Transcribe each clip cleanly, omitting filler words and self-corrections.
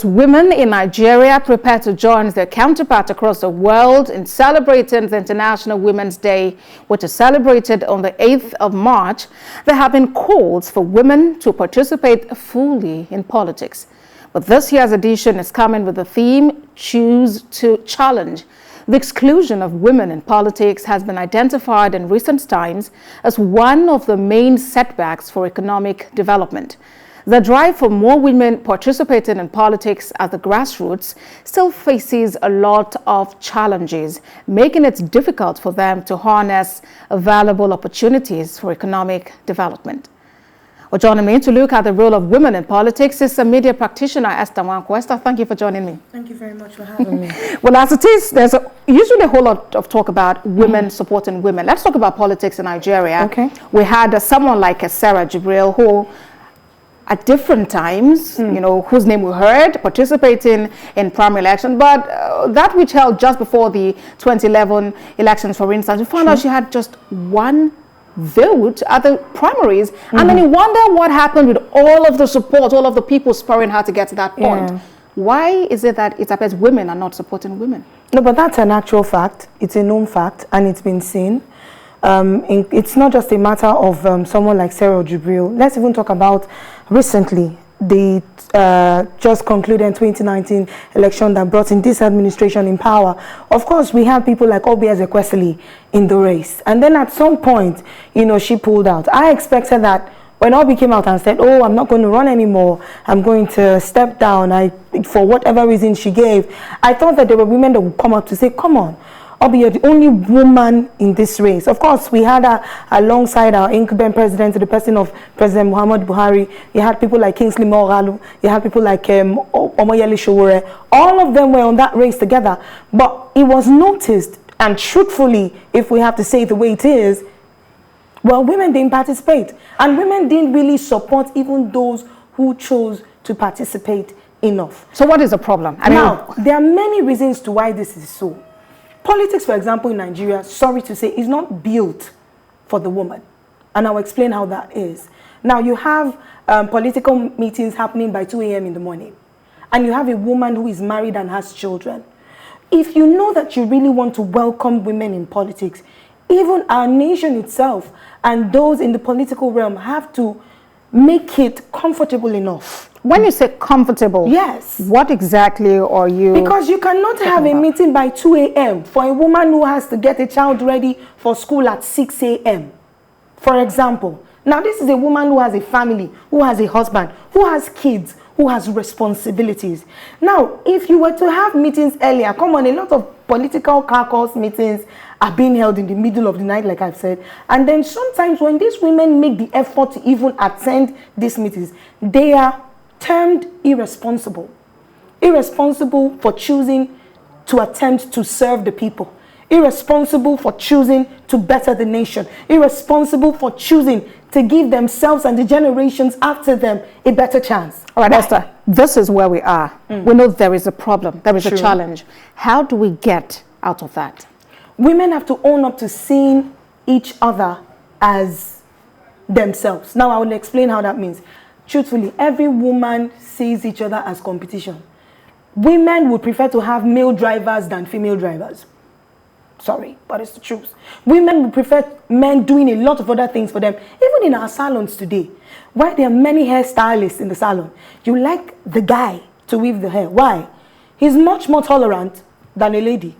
Women in Nigeria prepare to join their counterparts across the world in celebrating the International Women's Day, which is celebrated on the 8th of March. There have been calls for women to participate fully in politics. But this year's edition is coming with the theme, Choose to Challenge. The exclusion of women in politics has been identified in recent times as one of the main setbacks for economic development. The drive for more women participating in politics at the grassroots still faces a lot of challenges, making it difficult for them to harness available opportunities for economic development. Well, joining me to look at the role of women in politics is a media practitioner, Esther Nwankwo. Esther, thank you for joining me. Thank you very much for having me. Well, as it is, there's usually a whole lot of talk about women supporting women. Let's talk about politics in Nigeria. Okay. We had someone like Sarah Jibril who, at different times, whose name we heard, participating in primary election, but that which held just before the 2011 elections, for instance, we found out she had just one vote at the primaries, and then you wonder what happened with all of the support, all of the people spurring her to get to that point. Yeah. Why is it that it appears women are not supporting women? No, but that's an actual fact. It's a known fact, and it's been seen. It's not just a matter of someone like Sarah Jibril. Let's even talk about recently the just concluded 2019 election that brought in this administration in power. Of course, we have people like Obi Ezekwesili in the race, and then at some point, she pulled out. I expected that when Obi came out and said, "Oh, I'm not going to run anymore. I'm going to step down," for whatever reason she gave, I thought that there were women that would come up to say, "Come on, Obi, you're the only woman in this race." Of course, we had alongside our incumbent president, the person of President Muhammad Buhari, you had people like Kingsley Moghalu, you had people like Omoyele Sowore. All of them were on that race together. But it was noticed, and truthfully, if we have to say it the way it is, well, women didn't participate. And women didn't really support even those who chose to participate enough. So what is the problem? Now, there are many reasons to why this is so. Politics, for example, in Nigeria, sorry to say, is not built for the woman. And I'll explain how that is. Now, you have political meetings happening by 2 a.m. in the morning. And you have a woman who is married and has children. If you know that you really want to welcome women in politics, even our nation itself and those in the political realm have to make it comfortable enough. When you say comfortable, yes, what exactly are you? Because you cannot have a meeting by 2 a.m. for a woman who has to get a child ready for school at 6 a.m. For example, now this is a woman who has a family, who has a husband, who has kids, who has responsibilities. Now, if you were to have meetings earlier, come on, a lot of political caucus meetings are being held in the middle of the night, like I've said. And then sometimes when these women make the effort to even attend these meetings, they are termed irresponsible. Irresponsible for choosing to attempt to serve the people. Irresponsible for choosing to better the nation. Irresponsible for choosing to give themselves and the generations after them a better chance. All right, Esther, this is where we are. We know there is a problem, there is a challenge. How do we get out of that? Women have to own up to seeing each other as themselves. Now, I will explain how that means. Truthfully, every woman sees each other as competition. Women would prefer to have male drivers than female drivers. Sorry, but it's the truth. Women would prefer men doing a lot of other things for them. Even in our salons today, where there are many hairstylists in the salon, you like the guy to weave the hair. Why? He's much more tolerant than a lady.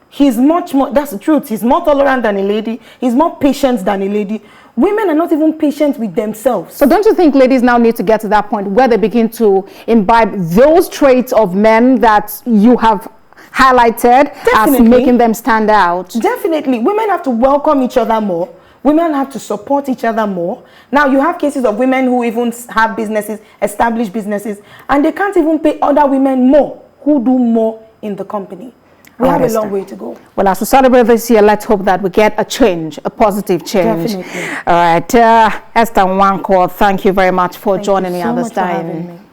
He's much more, that's the truth, he's more tolerant than a lady. He's more patient than a lady. Women are not even patient with themselves. So don't you think ladies now need to get to that point where they begin to imbibe those traits of men that you have highlighted as making them stand out? Definitely. Women have to welcome each other more. Women have to support each other more. Now, you have cases of women who even have businesses, established businesses, and they can't even pay other women more who do more in the company. We have a long way to go. Well, as we celebrate this year, let's hope that we get a change, a positive change. Definitely. All right. Esther Nwankwo, thank you very much for joining me at this time.